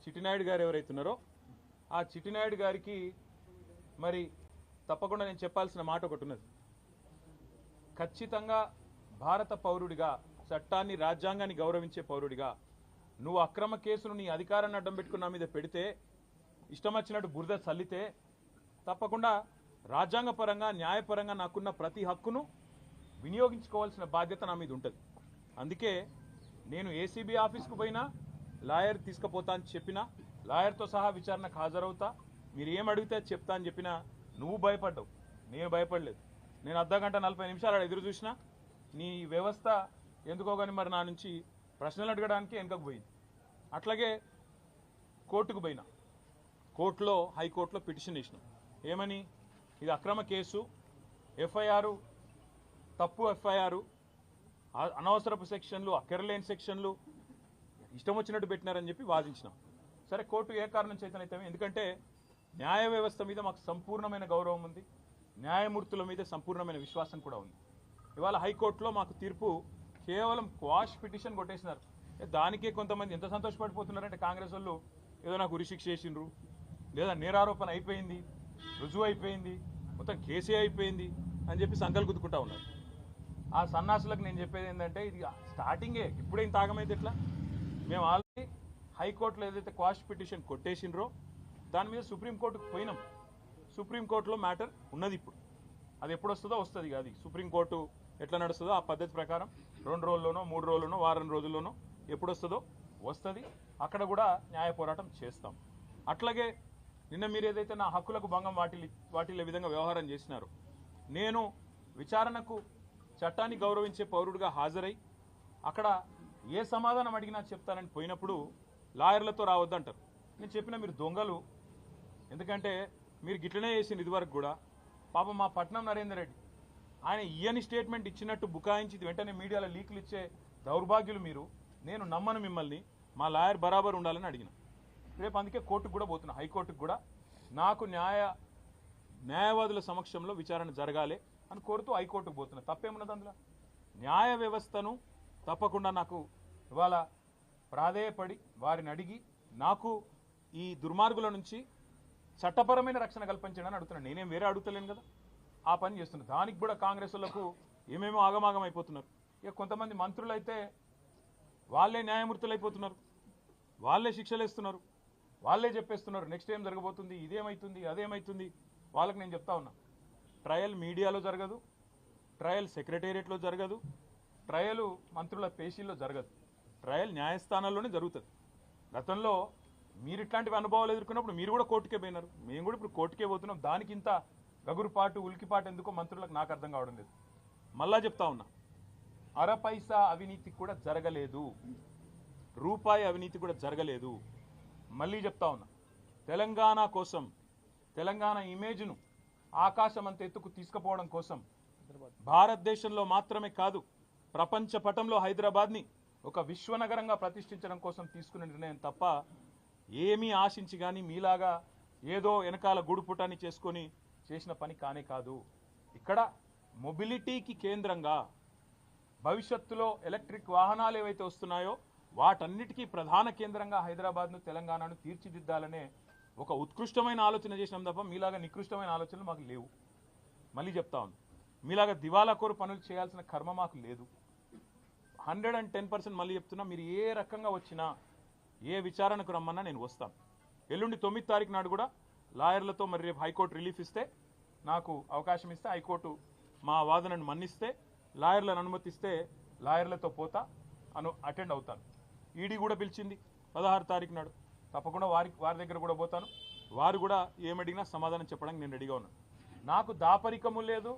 చిట్టినాయుడు గారు ఎవరైతున్నారో ఆ చిట్టినాయుడు గారికి మరి తప్పకుండా నేను చెప్పాల్సిన మాట ఒకటి ఉన్నది. ఖచ్చితంగా భారత పౌరుడిగా, చట్టాన్ని రాజ్యాంగాన్ని గౌరవించే పౌరుడిగా నువ్వు అక్రమ కేసును నీ అధికారాన్ని అడ్డం పెట్టుకుని నా మీద పెడితే, ఇష్టం వచ్చినట్టు బురద చల్లితే తప్పకుండా రాజ్యాంగపరంగా న్యాయపరంగా నాకున్న ప్రతి హక్కును వినియోగించుకోవాల్సిన బాధ్యత నా మీద ఉంటుంది. అందుకే నేను ఏసీబీ ఆఫీస్కు పోయినా లాయర్ తీసుకుపోతా అని చెప్పినా, లాయర్తో సహా విచారణకు హాజరవుతా, మీరు ఏం అడిగితే చెప్తా అని చెప్పినా నువ్వు భయపడ్డావు, నేను భయపడలేదు. నేను అర్ధగంట 40 నిమిషాలు ఎదురు చూసినా నీ వ్యవస్థ ఎందుకో కానీ మరి నా నుంచి ప్రశ్నలు అడగడానికి వెనుకకు పోయింది. అట్లాగే కోర్టుకు పోయినా, కోర్టులో హైకోర్టులో పిటిషన్ వేసినాం. ఏమని? ఇది అక్రమ కేసు, ఎఫ్ఐఆర్ తప్పు, ఎఫ్ఐఆర్ అనవసరపు సెక్షన్లు, అక్కరలేని సెక్షన్లు ఇష్టం వచ్చినట్టు పెట్టినారని చెప్పి వాదించినాం. సరే, కోర్టు ఏ కారణం చేతనైతే, ఎందుకంటే న్యాయ వ్యవస్థ మీద మాకు సంపూర్ణమైన గౌరవం ఉంది, న్యాయమూర్తుల మీద సంపూర్ణమైన విశ్వాసం కూడా ఉంది. ఇవాళ హైకోర్టులో మాకు తీర్పు కేవలం క్వాష్ పిటిషన్ కొట్టేసినారు. దానికే కొంతమంది ఎంత సంతోషపడిపోతున్నారంటే, కాంగ్రెస్ వాళ్ళు ఏదో నాకు ఉరిశిక్ష చేసిండ్రు, లేదా నేరారోపణ అయిపోయింది, రుజువు అయిపోయింది, మొత్తం కేసే అయిపోయింది అని చెప్పి సంకలు గుద్దుకుంటా ఉన్నారు. ఆ సన్నాసులకు నేను చెప్పేది ఏంటంటే, ఇది స్టార్టింగే, ఇప్పుడేం తాగమైతే ఎట్లా? మేము ఆల్రెడీ హైకోర్టులో ఏదైతే క్వాష్ పిటిషన్ కొట్టేసినరో దాని మీద సుప్రీంకోర్టుకు పోయినాం. సుప్రీంకోర్టులో మ్యాటర్ ఉన్నది. ఇప్పుడు అది ఎప్పుడు వస్తుందో వస్తుంది. అది సుప్రీంకోర్టు ఎట్లా నడుస్తుందో ఆ పద్ధతి ప్రకారం 2 రోజుల్లోనో 3 రోజుల్లోనో వారం రోజుల్లోనో ఎప్పుడు వస్తుందో వస్తుంది. అక్కడ కూడా న్యాయ పోరాటం చేస్తాం. అట్లాగే నిన్న మీరు ఏదైతే నా హక్కులకు భంగం వాటిల్లే విధంగా వ్యవహారం చేసినారో, నేను విచారణకు చట్టాన్ని గౌరవించే పౌరుడిగా హాజరై అక్కడ ఏ సమాధానం అడిగినా చెప్తానని పోయినప్పుడు లాయర్లతో రావద్దంటారు. నేను చెప్పిన మీరు దొంగలు, ఎందుకంటే మీరు గిట్లనే చేసింది ఇదివరకు కూడా. పాపం మా పట్నం నరేందర్ రెడ్డి ఆయన ఇయ్యని స్టేట్మెంట్ ఇచ్చినట్టు బుకాయించి వెంటనే మీడియాలో లీకులు ఇచ్చే దౌర్భాగ్యులు మీరు. నేను నమ్మను మిమ్మల్ని, మా లాయర్ బరాబర్ ఉండాలని అడిగిన. రేపు అందుకే కోర్టుకు కూడా పోతున్నా, హైకోర్టుకు కూడా. నాకు న్యాయవాదుల సమక్షంలో విచారణ జరగాలి అని కోరుతూ హైకోర్టుకు పోతున్నా. తప్పేమున్నది అందులో? న్యాయ వ్యవస్థను తప్పకుండా నాకు ఇవాళ ప్రాధేయపడి వారిని అడిగి నాకు ఈ దుర్మార్గుల నుంచి చట్టపరమైన రక్షణ కల్పించడానికి అడుగుతున్నాను. నేనేం వేరే అడుగుతలేను కదా, ఆ పని చేస్తున్నారు. దానికి కూడా కాంగ్రెస్ వాళ్ళకు ఏమేమో ఆగమాగం అయిపోతున్నారు. ఇక కొంతమంది మంత్రులు అయితే వాళ్ళే న్యాయమూర్తులు అయిపోతున్నారు, వాళ్ళే శిక్షలు ఇస్తున్నారు, వాళ్ళే చెప్పేస్తున్నారు నెక్స్ట్ ఏం జరగబోతుంది, ఇదేమవుతుంది అదేమవుతుంది. వాళ్ళకి నేను చెప్తా ఉన్నా, ట్రయల్ మీడియాలో జరగదు, ట్రయల్ సెక్రటేరియట్లో జరగదు, ట్రయల్ మంత్రుల పేషీల్లో జరగదు, ట్రయల్ న్యాయస్థానాల్లోనే జరుగుతుంది. గతంలో మీరు ఇట్లాంటివి అనుభవాలు ఎదుర్కొన్నప్పుడు మీరు కూడా కోర్టుకే పోయినారు, మేము కూడా ఇప్పుడు కోర్టుకే పోతున్నాం. దానికి ఇంత గగురుపాటు ఉలికిపాటు ఎందుకో మంత్రులకు నాకు అర్థం కావడం లేదు. మళ్ళా చెప్తా ఉన్నా, అరపైసా అవినీతి కూడా జరగలేదు, రూపాయి అవినీతి కూడా జరగలేదు. మళ్ళీ చెప్తా ఉన్నా, తెలంగాణ కోసం, తెలంగాణ ఇమేజ్ను ఆకాశం అంత ఎత్తుకు తీసుకుపోవడం కోసం, భారతదేశంలో మాత్రమే కాదు ప్రపంచ పటంలో హైదరాబాద్ని ఒక విశ్వనగరంగా ప్రతిష్ఠించడం కోసం తీసుకునే నిర్ణయం తప్ప ఏమీ ఆశించి కానీ మీలాగా ఏదో వెనకాల గుడుపుటాన్ని చేసుకొని చేసిన పని కానే కాదు. ఇక్కడ మొబిలిటీకి కేంద్రంగా భవిష్యత్తులో ఎలక్ట్రిక్ వాహనాలు ఏవైతే వస్తున్నాయో వాటన్నిటికీ ప్రధాన కేంద్రంగా హైదరాబాద్ను, తెలంగాణను తీర్చిదిద్దాలనే ఒక ఉత్కృష్టమైన ఆలోచన చేసినాం తప్ప మీలాగా నికృష్టమైన ఆలోచనలు మాకు లేవు. మళ్ళీ చెప్తా ఉంది, మీలాగా దివాలా కోరు పనులు చేయాల్సిన కర్మ మాకు లేదు. 110% మళ్ళీ చెప్తున్నా, మీరు ఏ రకంగా వచ్చినా, ఏ విచారణకు రమ్మన్నా నేను వస్తాను. ఎల్లుండి 9వ తారీఖు నాడు కూడా లాయర్లతో మరి రేపు హైకోర్టు రిలీఫ్ ఇస్తే, నాకు అవకాశం ఇస్తే, హైకోర్టు మా వాదనను మన్నిస్తే, లాయర్లను అనుమతిస్తే లాయర్లతో పోతా, అటెండ్ అవుతాను. ఈడీ కూడా పిలిచింది 16వ తారీఖు నాడు, తప్పకుండా వారి దగ్గర కూడా పోతాను. వారు కూడా ఏమడిగినా సమాధానం చెప్పడానికి నేను రెడీగా ఉన్నాను. నాకు దాపరికము లేదు,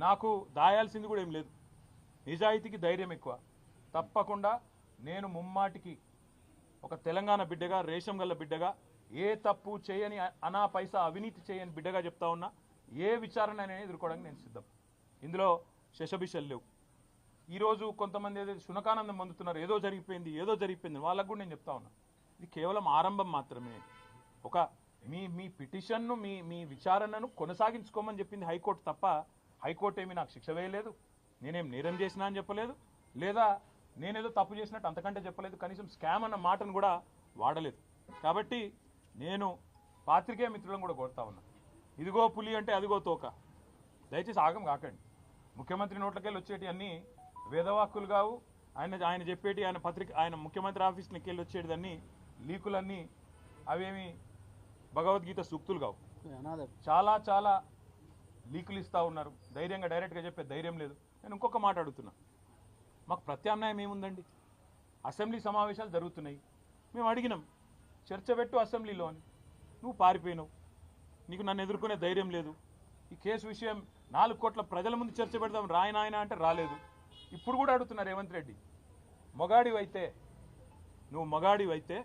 నాకు దాయాల్సింది కూడా ఏం లేదు. నిజాయితీకి ధైర్యం ఎక్కువ. తప్పకుండా నేను ముమ్మాటికి ఒక తెలంగాణ బిడ్డగా, రేషం గల్ల బిడ్డగా, ఏ తప్పు చేయని, అనా పైసా అవినీతి చేయని బిడ్డగా చెప్తా ఉన్నా, ఏ విచారణ అనేది ఎదుర్కోవడానికి నేను సిద్ధం. ఇందులో శశబిషలు లేవు. ఈరోజు కొంతమంది ఏదైతే శునకానందం పొందుతున్నారు, ఏదో జరిగిపోయింది, వాళ్ళకు కూడా నేను చెప్తా ఉన్నా, ఇది కేవలం ఆరంభం మాత్రమే. ఒక మీ పిటిషన్ను, మీ విచారణను కొనసాగించుకోమని చెప్పింది హైకోర్టు తప్ప, హైకోర్టు ఏమీ నాకు శిక్ష వేయలేదు, నేనేం నేరం చేసినా అని చెప్పలేదు, లేదా నేనేదో తప్పు చేసినట్టు అంతకంటే చెప్పలేదు, కనీసం స్కామ్ అన్న మాటను కూడా వాడలేదు. కాబట్టి నేను పాత్రికేయ మిత్రులను కూడా కోరుతా ఉన్నా, ఇదిగో పులి అంటే అదిగో తోక, దయచేసి ఆగం కాకండి. ముఖ్యమంత్రి నోట్లకెళ్ళి వచ్చేటి అన్నీ వేదవాక్కులు కావు. ఆయన చెప్పేటి ఆయన ముఖ్యమంత్రి ఆఫీస్కి వెళ్ళి వచ్చేటిదన్నీ లీకులన్నీ అవేమి భగవద్గీత సూక్తులు కావు. చాలా చాలా లీకులు ఇస్తూ ఉన్నారు. ధైర్యంగా డైరెక్ట్గా చెప్పే ధైర్యం లేదు. నేను ఇంకొక మాట అడుగుతున్నా, మాకు ప్రత్యామ్నాయం ఏముందండి? అసెంబ్లీ సమావేశాలు జరుగుతున్నాయి, మేము అడిగినాం చర్చ పెట్టు అసెంబ్లీలో అని, నువ్వు పారిపోయినావు, నీకు నన్ను ఎదుర్కొనే ధైర్యం లేదు. ఈ కేసు విషయం 4 కోట్ల ప్రజల ముందు చర్చ పెడదాం రాయనాయన అంటే రాలేదు. ఇప్పుడు కూడా అడుగుతున్నారు రేవంత్ రెడ్డి, మొగాడివైతే నువ్వు మొగాడివైతే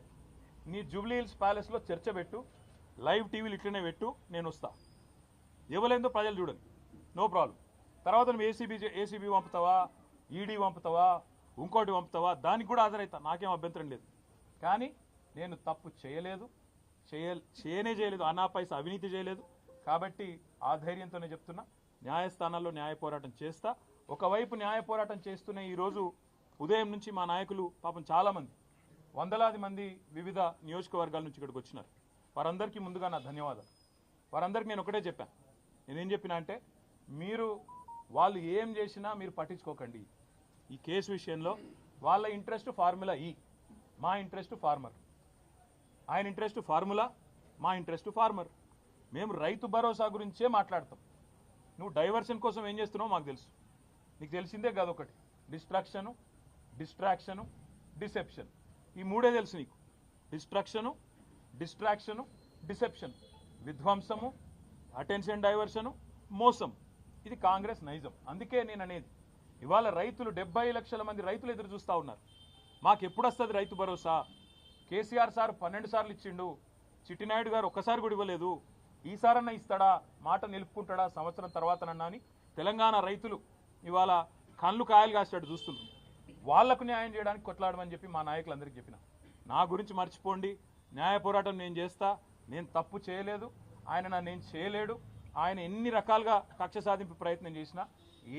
నీ జూబ్లీ హిల్స్ ప్యాలెస్లో చర్చ పెట్టు, లైవ్ టీవీలు ఇట్లనే పెట్టు, నేను వస్తా, ఇవ్వలేందో ప్రజలు చూడండి, నో ప్రాబ్లం. తర్వాత నువ్వు ఏసీబీ పంపుతావా, ఈడీ పంపుతావా, ఇంకోటి పంపుతావా, దానికి కూడా హాజరవుతా, నాకేం అభ్యంతరం లేదు. కానీ నేను తప్పు చేయలేదు, చేయలేదు, అనా పైసా అవినీతి చేయలేదు. కాబట్టి ఆ ధైర్యంతోనే చెప్తున్నా, న్యాయస్థానాల్లో న్యాయ పోరాటం చేస్తా. ఒకవైపు న్యాయ పోరాటం చేస్తూనే ఈరోజు ఉదయం నుంచి మా నాయకులు పాపం చాలామంది, వందలాది మంది వివిధ నియోజకవర్గాల నుంచి ఇక్కడికి వచ్చినారు. వారందరికీ ముందుగా నా ధన్యవాదాలు. వారందరికీ నేను ఒకటే చెప్పాను, నేనేం చెప్పినా అంటే, మీరు వాళ్ళు ఏం చేసినా మీరు పట్టించుకోకండి. ఈ కేసు విషయంలో వాళ్ళ ఇంట్రెస్ట్ ఫార్ములా ఈ, మా ఇంట్రెస్ట్ ఫార్మర్. ఆయన ఇంట్రెస్ట్ ఫార్ములా, మా ఇంట్రెస్ట్ ఫార్మర్. మేము రైతు భరోసా గురించే మాట్లాడతాం. నువ్వు డైవర్షన్ కోసం ఏం చేస్తున్నావు మాకు తెలుసు. నీకు తెలిసిందే కాదు, ఒకటి డిస్ట్రాక్షను, డిస్ట్రాక్షను, డిసెప్షన్. ఈ మూడే తెలుసు నీకు. డిస్ట్రాక్షను, డిసెప్షన్, విధ్వంసము, అటెన్షన్ డైవర్షను, మోసం. ఇది కాంగ్రెస్ నైజం. అందుకే నేను అనేది, ఇవాళ రైతులు 70 లక్షల మంది రైతులు ఎదురు చూస్తూ ఉన్నారు. మాకు ఎప్పుడు వస్తుంది రైతు భరోసా? కేసీఆర్ సార్ 12 సార్లు ఇచ్చిండు, చిట్టినాయుడు గారు ఒక్కసారి కూడా ఇవ్వలేదు, ఈసారన్నా ఇస్తాడా, మాట నిలుపుకుంటాడా సంవత్సరం తర్వాతనన్నా అని తెలంగాణ రైతులు ఇవాళ కళ్ళు కాయలు కాసేటట్టు చూస్తున్నారు. వాళ్లకు న్యాయం చేయడానికి కొట్లాడమని చెప్పి మా నాయకులందరికీ చెప్పిన. నా గురించి మర్చిపోండి, న్యాయ పోరాటం నేను చేస్తా, నేను తప్పు చేయలేదు, ఆయన నేను చేయలేడు. ఆయన ఎన్ని రకాలుగా కక్ష సాధింపు ప్రయత్నం చేసినా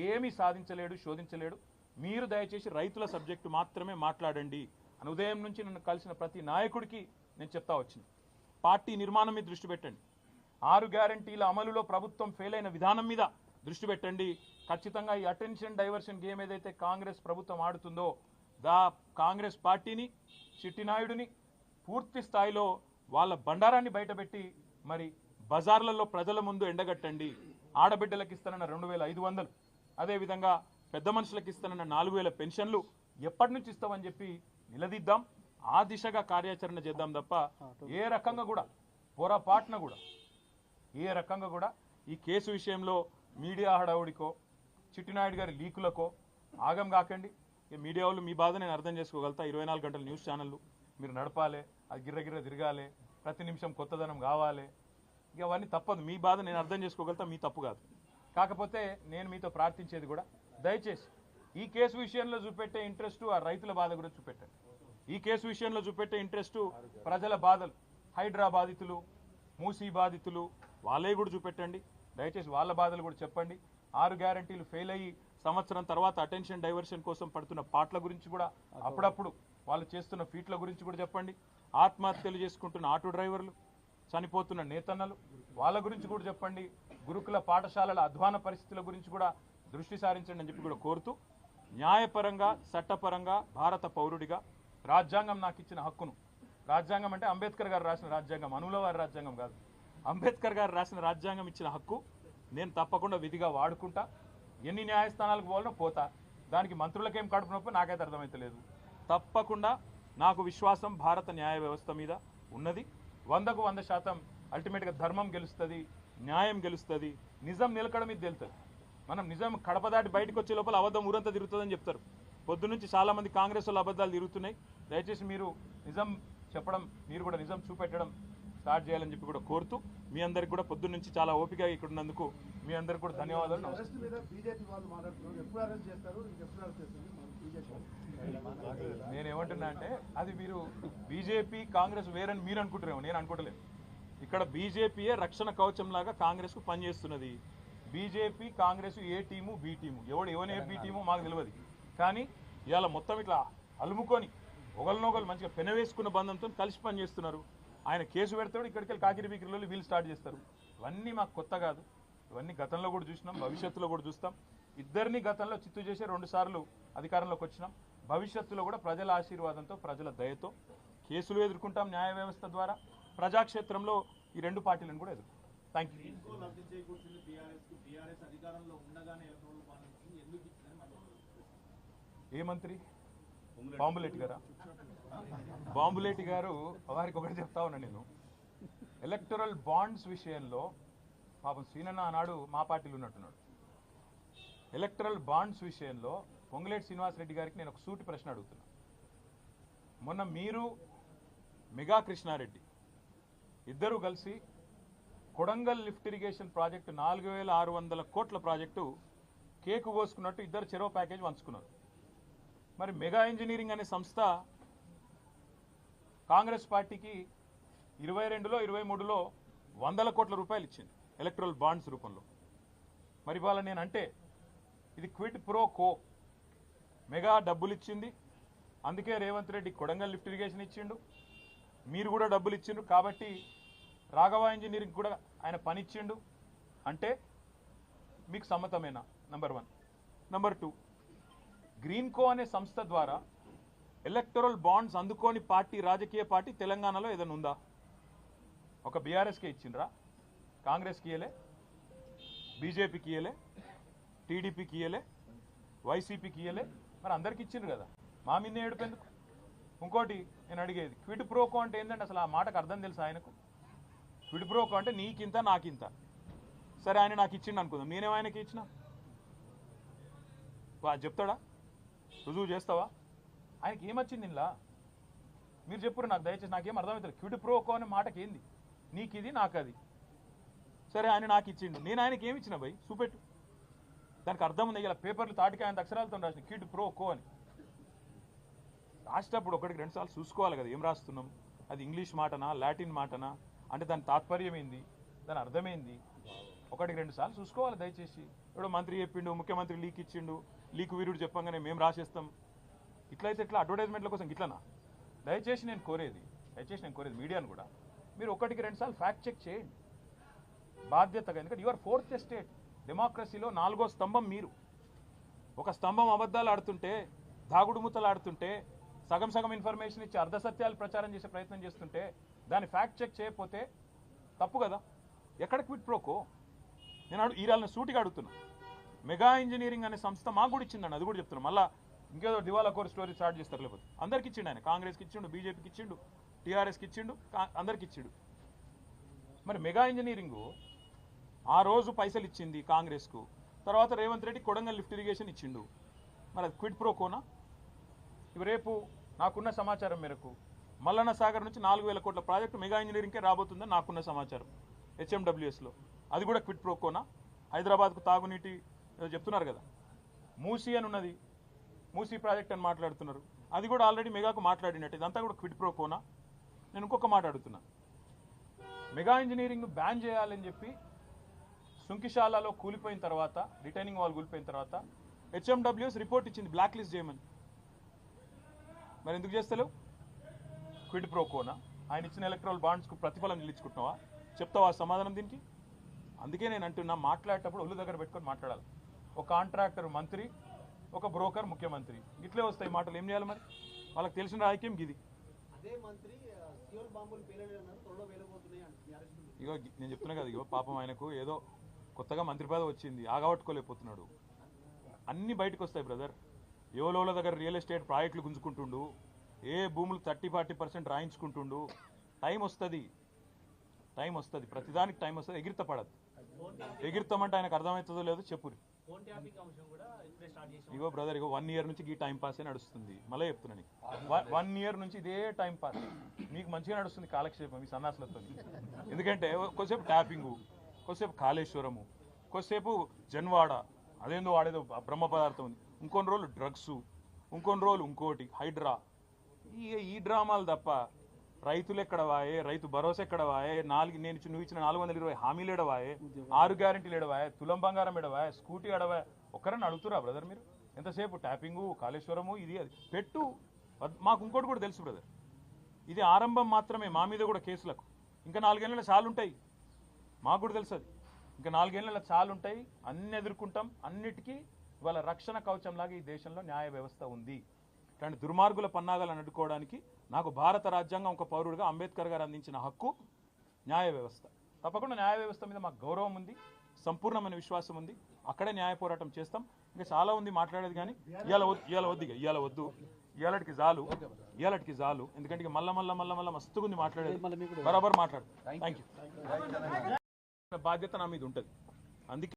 ఏమీ సాధించలేడు, శోధించలేడు. మీరు దయచేసి రైతుల సబ్జెక్టు మాత్రమే మాట్లాడండి అని ఉదయం నుంచి నన్ను కలిసిన ప్రతి నాయకుడికి నేను చెప్తా వచ్చింది. పార్టీ నిర్మాణం మీద దృష్టి పెట్టండి, 6 గ్యారంటీల అమలులో ప్రభుత్వం ఫెయిల్ అయిన విధానం మీద దృష్టి పెట్టండి. ఖచ్చితంగా ఈ అటెన్షన్ డైవర్షన్ గేమ్ ఏదైతే కాంగ్రెస్ ప్రభుత్వం ఆడుతుందో, కాంగ్రెస్ పార్టీని, చిట్టినాయుడిని పూర్తి స్థాయిలో వాళ్ళ బండారాన్ని బయటపెట్టి మరి బజార్లలో ప్రజల ముందు ఎండగట్టండి. ఆడబిడ్డలకు ఇస్తానన్న 2500, అదేవిధంగా పెద్ద మనుషులకు ఇస్తానన్న 4000 పెన్షన్లు ఎప్పటి నుంచి ఇస్తామని చెప్పి నిలదీద్దాం. ఆ దిశగా కార్యాచరణ చేద్దాం తప్ప ఏ రకంగా కూడా పొరపాటున కూడా ఏ రకంగా కూడా ఈ కేసు విషయంలో మీడియా హడావుడికో, చిట్టినాయుడు గారి లీకులకో ఆగం కాకండి. ఈ మీడియా వాళ్ళు మీ బాధ నేను అర్థం చేసుకోగలుగుతా. 24 గంటల న్యూస్ ఛానళ్ళు మీరు నడపాలి, అది గిర్రగిర్ర తిరగాలి, ప్రతి నిమిషం కొత్తదనం కావాలి. ఇక అవన్నీ తప్పదు, మీ బాధ నేను అర్థం చేసుకోగలుగుతా, మీ తప్పు కాదు. కాకపోతే నేను మీతో ప్రార్థించేది కూడా, దయచేసి ఈ కేసు విషయంలో చూపెట్టే ఇంట్రెస్ట్ ఆ రైతుల బాధ గురించి చూపెట్టండి. ఈ కేసు విషయంలో చూపెట్టే ఇంట్రెస్ట్ ప్రజల బాధలు, హైడ్రా బాధితులు, మూసీ బాధితులు, వాళ్ళే కూడా చూపెట్టండి. దయచేసి వాళ్ళ బాధలు కూడా చెప్పండి. 6 గ్యారంటీలు ఫెయిల్ అయ్యి సంవత్సరం తర్వాత అటెన్షన్ డైవర్షన్ కోసం పడుతున్న పాటల గురించి కూడా, అప్పుడప్పుడు వాళ్ళు చేస్తున్న ఫీట్ల గురించి కూడా చెప్పండి. ఆత్మహత్యలు చేసుకుంటున్న ఆటో డ్రైవర్లు, చనిపోతున్న నేతన్నలు, వాళ్ళ గురించి కూడా చెప్పండి. గురుకుల పాఠశాలల అధ్వాన పరిస్థితుల గురించి కూడా దృష్టి సారించండి అని చెప్పి కూడా కోరుతూ, న్యాయపరంగా, చట్టపరంగా, భారత పౌరుడిగా రాజ్యాంగం నాకు ఇచ్చిన హక్కును, రాజ్యాంగం అంటే అంబేద్కర్ గారు రాసిన రాజ్యాంగం, అనుల వారి రాజ్యాంగం కాదు, అంబేద్కర్ గారు రాసిన రాజ్యాంగం ఇచ్చిన హక్కు నేను తప్పకుండా విధిగా వాడుకుంటా. ఎన్ని న్యాయస్థానాలకు పోవాలనో పోతా, దానికి మంత్రులకేం కడుపు నొప్పి నాకైతే అర్థమైతలేదు. తప్పకుండా నాకు విశ్వాసం భారత న్యాయ వ్యవస్థ మీద ఉన్నది. 100కు 100% అల్టిమేట్గా ధర్మం గెలుస్తుంది, న్యాయం గెలుస్తుంది, నిజం నిలకడ మీద తెలుస్తుంది. మనం నిజం కడప దాటి బయటకు వచ్చే లోపల అబద్ధం ఊరంతా తిరుగుతుందని చెప్తారు. పొద్దు నుంచి చాలామంది కాంగ్రెస్ వాళ్ళు అబద్ధాలు తిరుగుతున్నాయి. దయచేసి మీరు నిజం చెప్పడం, మీరు కూడా నిజం చూపెట్టడం స్టార్ట్ చేయాలని చెప్పి కూడా కోరుతూ, మీ అందరికి కూడా పొద్దు నుంచి చాలా ఓపికగా ఇక్కడ ఉన్నందుకు మీ అందరికి కూడా ధన్యవాదాలు. నేనేమంటున్నా అంటే, అది మీరు బీజేపీ కాంగ్రెస్ వేరని మీరు అనుకుంటారేమో, నేను అనుకోవట్లేదు. ఇక్కడ బీజేపీయే రక్షణ కవచం లాగా కాంగ్రెస్కు పనిచేస్తున్నది. బీజేపీ కాంగ్రెస్ ఏ టీము బి టీము, ఎవరు బి టీము మాకు తెలియదు. కానీ ఇవాళ మొత్తం ఇట్లా అలుముకొని ఒకరినొకరు మంచిగా పెనవేసుకున్న బంధంతో కలిసి పనిచేస్తున్నారు. ఆయన కేసు పెడతాడు, ఇక్కడికి వెళ్ళి కాకిరి బీకిరిలో వీళ్ళు స్టార్ట్ చేస్తారు. ఇవన్నీ మాకు కొత్త కాదు, ఇవన్నీ గతంలో కూడా చూసినాం, భవిష్యత్తులో కూడా చూస్తాం. ఇద్దరిని గతంలో చిత్తు చేసి 2 సార్లు అధికారంలోకి వచ్చినాం. భవిష్యత్తులో కూడా ప్రజల ఆశీర్వాదంతో, ప్రజల దయతో కేసులు ఎదుర్కొంటాం న్యాయ వ్యవస్థ ద్వారా. ప్రజాక్షేత్రంలో ఈ 2 పార్టీలను కూడా ఎదుర్కొంటాం. Thank you. ఏ మంత్రి? బాంబులేటి గారా? బాంబులేటి గారు వారికి ఒకటి చెప్తా ఉన్నా నేను. ఎలక్టరల్ బాండ్స్ విషయంలో పాపం సీనన్న ఆనాడు మా పార్టీలో ఉన్నట్టున్నాడు. ఎలక్టరల్ బాండ్స్ విషయంలో పొంగులేటి శ్రీనివాసరెడ్డి గారికి నేను ఒక సూటి ప్రశ్న అడుగుతున్నా. మొన్న మీరు మెగా కృష్ణారెడ్డి ఇద్దరు కలిసి కొడంగల్ లిఫ్ట్ ఇరిగేషన్ ప్రాజెక్టు 4600 కోట్ల ప్రాజెక్టు కేకు కోసుకున్నట్టు ఇద్దరు చెరో ప్యాకేజ్ పంచుకున్నారు. మరి మెగా ఇంజనీరింగ్ అనే సంస్థ కాంగ్రెస్ పార్టీకి 22లో 23లో 100 కోట్ల రూపాయలు ఇచ్చింది ఎలక్ట్రల్ బాండ్స్ రూపంలో. మరి ఇవాళ నేను అంటే ఇది క్విడ్ ప్రో కో. మెగా డబ్బులు ఇచ్చింది, అందుకే రేవంత్ రెడ్డి కొడంగల్ లిఫ్ట్ ఇరిగేషన్ ఇచ్చిండు, మీరు కూడా డబ్బులు ఇచ్చిండ్రు, కాబట్టి రాఘవ ఇంజనీరింగ్ కూడా ఆయన పని ఇచ్చిండు అంటే మీకు సమ్మతమేనా? నంబర్ 1. నంబర్ 2, గ్రీన్కో అనే సంస్థ ద్వారా ఎలక్టరల్ బాండ్స్ అందుకోని పార్టీ, రాజకీయ పార్టీ తెలంగాణలో ఏదైనా ఉందా? ఒక బీఆర్ఎస్కే ఇచ్చిండ్రా? కాంగ్రెస్కి ఇయ్యలే, బీజేపీకి ఇయ్యలే, టీడీపీకి ఇయ్యలే, వైసీపీకి ఇయ్యలే, మరి అందరికి ఇచ్చిండ్రు కదా, మా మీద ఏడుపెందుకు? ఇంకోటి నేను అడిగేది, క్విడ్ ప్రోకో అంటే ఏంటంటే అసలు ఆ మాటకు అర్థం తెలుసు ఆయనకు? క్విడ్ ప్రోకో అంటే నీకింత నాకింత. సరే ఆయన నాకు ఇచ్చిండు అనుకుందాం, నేనేం ఆయనకి ఇచ్చిన? చెప్తాడా? రుజువు చేస్తావా? ఆయనకి ఏమొచ్చింది ఇలా? మీరు చెప్పురు నాకు, దయచేసి నాకేం అర్థమవుతుంది. క్విడ్ ప్రోకో అనే మాటకి ఏంది? నీకు ఇది నాకు అది. సరే ఆయన నాకు ఇచ్చిండు, నేను ఆయనకి ఏమి ఇచ్చిన భయ్? చూపెట్టు. దానికి అర్థం ఉంది. ఇలా పేపర్లు తాటికి ఆయన అక్షరాలతో రాసిన క్విడ్ ప్రోకో అని. రాసేటప్పుడు 1-2 సార్లు చూసుకోవాలి కదా ఏం రాస్తున్నాం, అది ఇంగ్లీష్ మాటనా లాటిన్ మాటనా, అంటే దాని తాత్పర్యం ఏంది, దాని అర్థమైంది, 1-2 సార్లు చూసుకోవాలి దయచేసి. ఇప్పుడు మంత్రి చెప్పిండు, ముఖ్యమంత్రి లీక్ ఇచ్చిండు, లీక్ వీరుడు చెప్పంగానే మేము రాసేస్తాం. ఇట్లయితే ఇట్లా అడ్వర్టైజ్మెంట్ల కోసం ఇట్లనా? దయచేసి నేను కోరేది మీడియాను కూడా, మీరు 1-2 సార్లు ఫ్యాక్ట్ చెక్ చేయండి బాధ్యతగా. ఎందుకంటే యువర్ 4th ఎస్టేట్, డెమోక్రసీలో 4వ స్తంభం మీరు. ఒక స్తంభం అబద్ధాలు ఆడుతుంటే, దాగుడు మూతలు ఆడుతుంటే, సగం సగం ఇన్ఫర్మేషన్ ఇచ్చి అర్ధసత్యాలు ప్రచారం చేసే ప్రయత్నం చేస్తుంటే దాన్ని ఫ్యాక్ట్ చెక్ చేయకపోతే తప్పు కదా. ఎక్కడ క్విడ్ ప్రోకో? నేను ఈరాలను సూటిగా అడుగుతున్నా. మెగా ఇంజనీరింగ్ అనే సంస్థ మాకు కూడా ఇచ్చిందండి, అది కూడా చెప్తున్నాను. మళ్ళీ ఇంకేదో దివాలా కోర్ స్టోరీ స్టార్ట్ చేస్తారు. లేకపోతే అందరికి ఇచ్చిండు ఆయన, కాంగ్రెస్కి ఇచ్చిండు, బీజేపీకి ఇచ్చిండు, టీఆర్ఎస్కి ఇచ్చిండు, అందరికి ఇచ్చిండు. మరి మెగా ఇంజనీరింగ్ ఆ రోజు పైసలు ఇచ్చింది కాంగ్రెస్కు, తర్వాత రేవంత్ రెడ్డి కొడంగల్ లిఫ్ట్ ఇరిగేషన్ ఇచ్చిండు, మరి అది క్విడ్ ప్రోకోనా? ఇవి రేపు నాకున్న సమాచారం మేరకు మల్లన్న సాగర్ నుంచి 4000 కోట్ల ప్రాజెక్టు మెగా ఇంజనీరింగ్కే రాబోతుందని నాకున్న సమాచారం హెచ్ఎండబ్ల్యూఎస్లో. అది కూడా క్విడ్ ప్రోకోనా? హైదరాబాద్కు తాగునీటి చెప్తున్నారు కదా, మూసీ అని ఉన్నది, మూసీ ప్రాజెక్ట్ అని మాట్లాడుతున్నారు, అది కూడా ఆల్రెడీ మెగాకు మాట్లాడినట్టు, ఇదంతా కూడా క్విడ్ ప్రోకోనా? నేను ఇంకొక మాట అడుగుతున్నా. మెగా ఇంజనీరింగ్ బ్యాన్ చేయాలని చెప్పి సుంకిశాలలో కూలిపోయిన తర్వాత, రిటైనింగ్ వాల్ కూలిపోయిన తర్వాత హెచ్ఎండబ్ల్యూఎస్ రిపోర్ట్ ఇచ్చింది బ్లాక్ లిస్ట్ చేయమని. మరి ఎందుకు చేస్తలేవు? క్విడ్ ప్రోకోనా? ఆయన ఇచ్చిన ఎలక్ట్రల్ బాండ్స్కు ప్రతిఫలం నిలుచుకుంటున్నావా? చెప్తావా సమాధానం దీనికి? అందుకే నేను అంటున్నా, మాట్లాడేటప్పుడు ఒళ్ళు దగ్గర పెట్టుకొని మాట్లాడాలి. ఒక కాంట్రాక్టర్ మంత్రి, ఒక బ్రోకర్ ముఖ్యమంత్రి, ఇట్లే వస్తాయి మాటలు. ఏం చేయాలి మరి? వాళ్ళకి తెలిసిన రాజకీయం గిది. ఇగో నేను చెప్తున్నా కదా, ఇగో పాపం ఆయనకు ఏదో కొత్తగా మంత్రి పదవి వచ్చింది, ఆగబట్టుకోలేకపోతున్నాడు. అన్నీ బయటకు వస్తాయి బ్రదర్. ఎవలోల దగ్గర రియల్ ఎస్టేట్ ప్రాజెక్టులు గుంజుకుంటుండు, ఏ భూములు 30-40% రాయించుకుంటుండు. టైం వస్తుంది, ప్రతిదానికి టైం వస్తుంది. ఎగిరితపడదు. ఎగిరితామంటే ఆయనకు అర్థమవుతుందో లేదో చెప్పురి. ఇగో బ్రదర్, ఇగో 1 ఇయర్ నుంచి ఈ టైం పాసే నడుస్తుంది. మళ్ళీ చెప్తున్నాను, 1 ఇయర్ నుంచి ఇదే టైం పాస్. మీకు మంచిగా నడుస్తుంది కాలక్షేపం ఈ సన్నాసులతో. ఎందుకంటే కొద్దిసేపు ట్యాపింగు, కొద్దిసేపు కాళేశ్వరము, కొద్దిసేపు జన్వాడ, అదేందో వాడేదో బ్రహ్మ పదార్థం ఉంది, ఇంకొన్ని రోజులు డ్రగ్స్, ఇంకొన్ని రోజులు ఇంకోటి హైడ్రా. ఈ డ్రామాలు తప్ప రైతులు ఎక్కడ వాయే, రైతు భరోసా ఎక్కడ వాయే, నువ్వు ఇచ్చిన 420 హామీలు ఎడవాయే, 6 గ్యారెంటీలు ఎడవాయే, తులం బంగారం ఎడవాయే, స్కూటీ ఎడవాయే, ఒక్కరని అడుగుతురా బ్రదర్ మీరు? ఎంతసేపు ట్యాపింగు, కాళేశ్వరము, ఇది అది పెట్టు. మాకు ఇంకోటి కూడా తెలుసు బ్రదర్, ఇది ఆరంభం మాత్రమే. మా మీద కూడా కేసులకు ఇంకా 4 ఏళ్ళ చాలు ఉంటాయి. మాకు కూడా తెలుసు అది. ఇంకా 4 ఏళ్ళ చాలు ఉంటాయి. అన్ని ఎదుర్కొంటాం. అన్నిటికీ ఇవాళ రక్షణ కవచంలాగా ఈ దేశంలో న్యాయ వ్యవస్థ ఉంది. ఇట్లాంటి దుర్మార్గుల పన్నాగాలను అడ్డుకోవడానికి నాకు భారత రాజ్యాంగం ఒక పౌరుడిగా అంబేద్కర్ గారు అందించిన హక్కు న్యాయ వ్యవస్థ. తప్పకుండా న్యాయ వ్యవస్థ మీద మాకు గౌరవం ఉంది, సంపూర్ణమైన విశ్వాసం ఉంది. అక్కడే న్యాయ పోరాటం చేస్తాం. ఇంకా చాలా ఉంది మాట్లాడేది, కానీ ఇవాళ వద్దు. ఇవాళకి చాలు. ఎందుకంటే ఇక మళ్ళా మస్తుగా ఉంది మాట్లాడేది. బరాబర్ మాట్లాడు. Thank you. బాధ్యత నా మీద ఉంటుంది. అందుకే